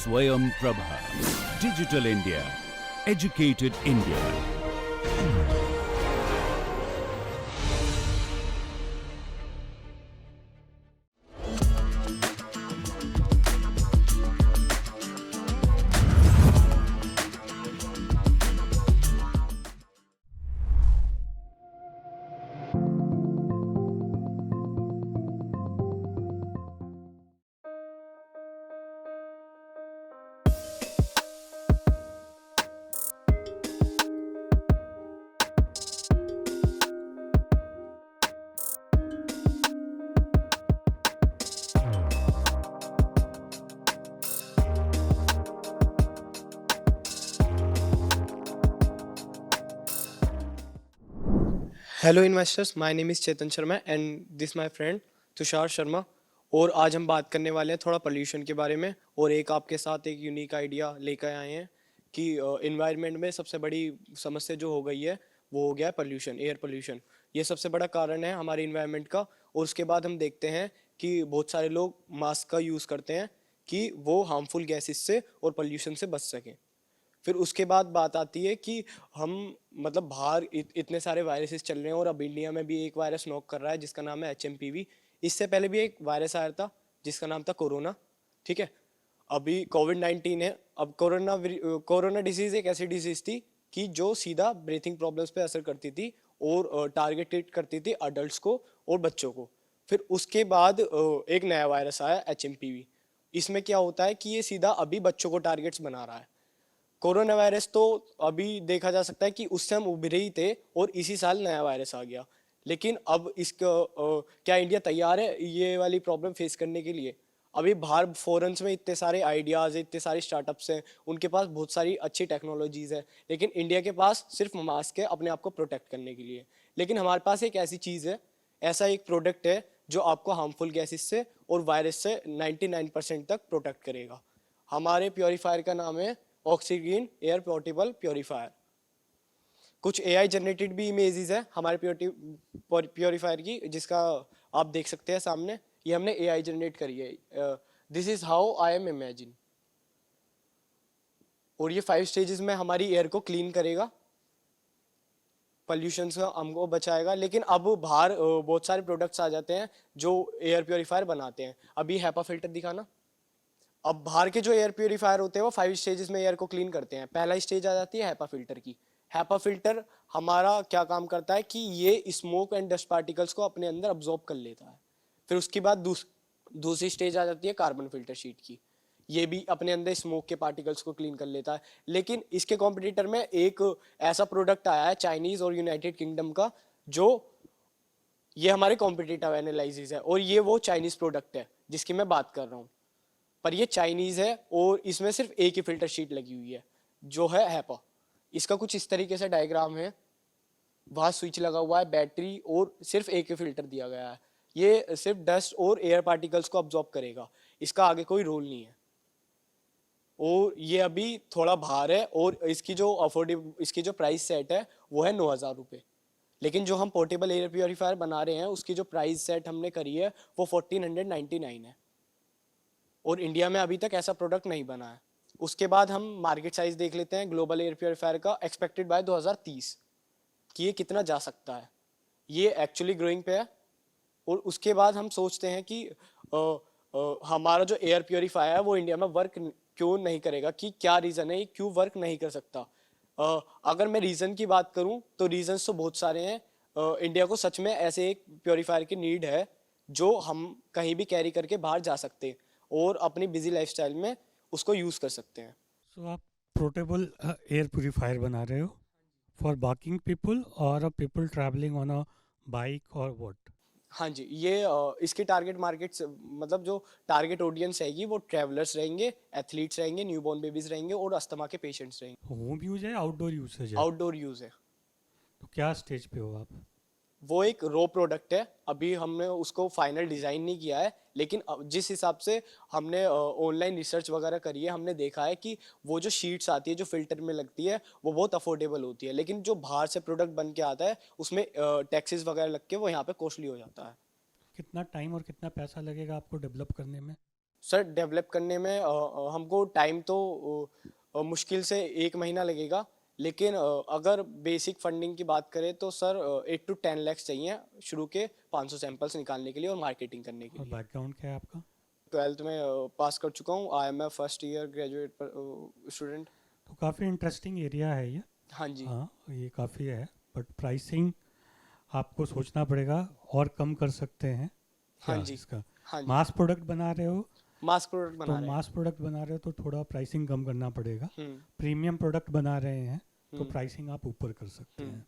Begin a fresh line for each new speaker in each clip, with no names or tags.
Swayam Prabha. Digital India. Educated India.
Hello investors, my name is Chetan Sharma and this my friend Tushar Sharma. और आज हम बात करने वाले हैं थोड़ा पोल्यूशन के बारे में, और एक आपके साथ एक यूनिक आइडिया लेकर आए हैं कि इन्वायरमेंट में सबसे बड़ी समस्या जो हो गई है वो हो गया है पोल्यूशन, एयर पोल्यूशन। ये सबसे बड़ा कारण है हमारे इन्वायरमेंट का। और उसके बाद हम देखते हैं कि बहुत सारे लोग मास्क का यूज़ करते हैं कि वो हार्मफुल गैसेस से और पोल्यूशन से बच सकें। फिर उसके बाद बात आती है कि हम मतलब बाहर इतने सारे वायरसेस चल रहे हैं, और अब इंडिया में भी एक वायरस नॉक कर रहा है जिसका नाम है HMPV। इससे पहले भी एक वायरस आया था जिसका नाम था कोरोना। ठीक है, अभी कोविड-19 है। अब कोरोना डिजीज एक ऐसी डिजीज थी कि जो सीधा ब्रीथिंग प्रॉब्लम्स पे असर करती थी और टारगेटेड करती थी अडल्ट्स को और बच्चों को। फिर उसके बाद एक नया वायरस आया HMPV। इसमें क्या होता है कि ये सीधा अभी बच्चों को टारगेट्स बना रहा है। कोरोना वायरस तो अभी देखा जा सकता है कि उससे हम उभरे ही थे और इसी साल नया वायरस आ गया। लेकिन अब इसका क्या इंडिया तैयार है ये वाली प्रॉब्लम फेस करने के लिए? अभी बाहर फॉरेन्स में इतने सारे आइडियाज़, इतने सारे स्टार्टअप्स हैं, उनके पास बहुत सारी अच्छी टेक्नोलॉजीज़ है, लेकिन इंडिया के पास सिर्फ मास्क है अपने आप को प्रोटेक्ट करने के लिए। लेकिन हमारे पास एक ऐसी चीज़ है, ऐसा एक प्रोडक्ट है जो आपको हार्मफुल गैसेस से और वायरस से 99% तक प्रोटेक्ट करेगा। हमारे प्योरीफायर का नाम है ऑक्सीग्रीन एयर पोर्टेबल प्योरीफायर। कुछ AI जनरेटेड भी इमेजेस है हमारे प्योरीफायर की, जिसका आप देख सकते हैं सामने। ये हमने AI जनरेट करी है। This is how I am imagine. और ये 5 स्टेजेस में हमारी एयर को क्लीन करेगा, पॉल्यूशन से हमको बचाएगा। लेकिन अब बाहर बहुत सारे प्रोडक्ट्स आ जाते हैं जो एयर प्योरीफायर बनाते हैं। अभी हैपा फिल्टर दिखाना। अब बाहर के जो एयर प्योरीफायर होते हैं वो 5 स्टेजेस में एयर को क्लीन करते हैं। पहला स्टेज आ जाती है हैपा फिल्टर की। हैपा फिल्टर हमारा क्या काम करता है कि ये स्मोक एंड डस्ट पार्टिकल्स को अपने अंदर अब्जॉर्ब कर लेता है। फिर उसके बाद दूसरी स्टेज आ जाती है कार्बन फिल्टर शीट की। ये भी अपने अंदर स्मोक के पार्टिकल्स को क्लीन कर लेता है। लेकिन इसके कॉम्पिटिटर में एक ऐसा प्रोडक्ट आया है चाइनीज और यूनाइटेड किंगडम का, जो ये हमारे कॉम्पिटिटिव एनालिसिस है, और ये वो चाइनीज प्रोडक्ट है जिसकी मैं बात कर रहा हूँ। पर ये चाइनीज है और इसमें सिर्फ एक ही फिल्टर शीट लगी हुई है जो है हैपा। इसका कुछ इस तरीके से डायग्राम है। वहां स्विच लगा हुआ है, बैटरी, और सिर्फ एक ही फिल्टर दिया गया है। ये सिर्फ डस्ट और एयर पार्टिकल्स को अब्जॉर्ब करेगा, इसका आगे कोई रोल नहीं है। और ये अभी थोड़ा बाहर है, और इसकी जो प्राइस सेट है वो है 9,000 रुपये। लेकिन जो हम पोर्टेबल एयर प्योरीफायर बना रहे हैं उसकी जो प्राइस सेट हमने करी है वो 1499 है। और इंडिया में अभी तक ऐसा प्रोडक्ट नहीं बना है। उसके बाद हम मार्केट साइज देख लेते हैं ग्लोबल एयर प्योरीफायर का, एक्सपेक्टेड बाय 2030 कि ये कितना जा सकता है। ये एक्चुअली ग्रोइंग पे है। और उसके बाद हम सोचते हैं कि हमारा जो एयर प्योरीफायर है वो इंडिया में वर्क क्यों नहीं करेगा, कि क्या रीज़न है, क्यों वर्क नहीं कर सकता। अगर मैं रीज़न की बात करूं तो रीजंस तो बहुत सारे हैं। इंडिया को सच में ऐसे एक प्योरीफायर की नीड है जो हम कहीं भी कैरी करके बाहर जा सकते हैं और अपनी बिजी लाइफस्टाइल में उसको यूज़ कर सकते हैं।
सो आप पोर्टेबल एयर प्यूरीफायर बना रहे हो फॉर बाकिंग पीपल और people travelling on a bike और व्हाट?
हाँ जी, ये इसकी टारगेट मार्केट्स, मतलब जो टारगेट ऑडियंस रहेगी वो ट्रैवलर्स रहेंगे, एथलीट्स रहेंगे, न्यूबॉर्न बेबीज रहेंगे और अस्थमा के पेशेंट्स रहेंगे।
होम यूज है, आउटडोर यूसेज है?
आउटडोर यूज़ है।
तो क्या स्टेज पे हो आप?
वो एक रो प्रोडक्ट है, अभी हमने उसको फाइनल डिज़ाइन नहीं किया है। लेकिन जिस हिसाब से हमने ऑनलाइन रिसर्च वगैरह करी है, हमने देखा है कि वो जो शीट्स आती है जो फिल्टर में लगती है वो बहुत अफोर्डेबल होती है। लेकिन जो बाहर से प्रोडक्ट बन के आता है उसमें टैक्सेस वगैरह लग के वो यहाँ पे कॉस्टली हो जाता है।
कितना टाइम और कितना पैसा लगेगा आपको डेवलप करने में?
सर डेवलप करने में हमको टाइम तो मुश्किल से 1 महीना लगेगा, लेकिन अगर बेसिक फंडिंग की बात करें तो सर 8 to 10 lakhs चाहिए शुरू के 500 सैंपल्स निकालने के लिए और मार्केटिंग करने के
और
लिए।
बैकग्राउंड क्या है आपका?
12th में पास कर चुका हूँ, I am a first year graduate student.
तो काफ़ी इंटरेस्टिंग एरिया है ये।
हाँ जी।
हाँ, ये काफ़ी है, बट प्राइसिंग आपको सोचना पड़ेगा और कम कर सकते हैं
हाँ
क्या
जी।
इसका?
हाँ जी,
मास प्रोडक्ट बना रहे हो
मास प्रोडक्ट
तो
बना रहे हैं।
मास प्रोडक्ट बना रहे हो तो थोड़ा प्राइसिंग कम करना पड़ेगा।
हम्म
प्रीमियम प्रोडक्ट बना रहे हैं तो
हम्म
प्राइसिंग आप ऊपर कर सकते
हम्म।
हैं।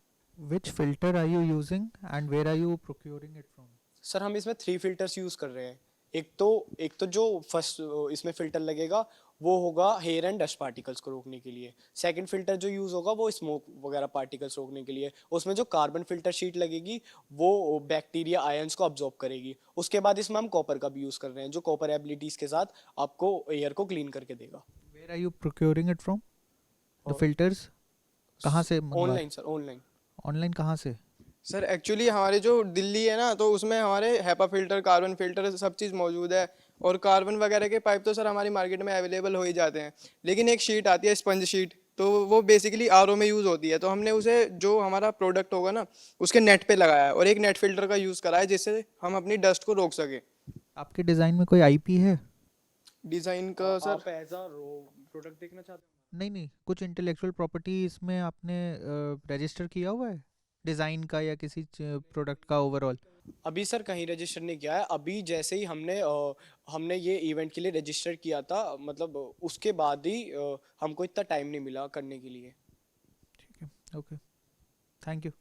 Which filter are you using and where are you procuring it from?
Sir हम इसमें 3 फिल्टर्स यूज कर रहे हैं। एक तो जो फर्स्ट इसमें फिल्टर लगेगा वो होगा हेयर एंड डस्ट पार्टिकल्स को रोकने के लिए। सेकंड फिल्टर जो यूज होगा वो स्मोक वगैरह पार्टिकल्स रोकने के लिए। उसमें जो कार्बन फिल्टर शीट लगेगी वो बैक्टीरिया आयंस को अब्जॉर्ब करेगी। उसके बाद इसमें हम कॉपर का भी यूज कर रहे हैं जो कॉपर एबिलिटीज के साथ आपको एयर को क्लीन करके देगा।
Where are you procuring it from? The
और-
filters? कहाँ से मंगवा?
Online sir, online.
ऑनलाइन कहाँ से?
सर एक्चुअली हमारे जो दिल्ली है ना, तो उसमें हमारे हैपा फिल्टर, कार्बन फिल्टर सब चीज़ मौजूद है। और कार्बन वगैरह के पाइप तो सर हमारी मार्केट में अवेलेबल हो ही जाते हैं, लेकिन एक शीट आती है स्पंज शीट, तो वो बेसिकली आरओ में यूज़ होती है। तो हमने उसे जो हमारा प्रोडक्ट होगा ना उसके नेट पे लगाया है और एक नेट फिल्टर का यूज़ करा है जिससे हम अपनी डस्ट को रोक सकें।
आपके डिज़ाइन में कोई आईपी है?
डिज़ाइन का सर
आप एज अ प्रोडक्ट देखना चाहते हैं?
नहीं नहीं, कुछ इंटेलेक्चुअल प्रॉपर्टी इसमें आपने रजिस्टर किया हुआ है डिज़ाइन का या किसी प्रोडक्ट का ओवरऑल?
अभी सर कहीं रजिस्टर नहीं किया है। अभी जैसे ही हमने ये इवेंट के लिए रजिस्टर किया था, मतलब उसके बाद ही हमको इतना टाइम नहीं मिला करने के लिए।
ठीक है, ओके, थैंक यू।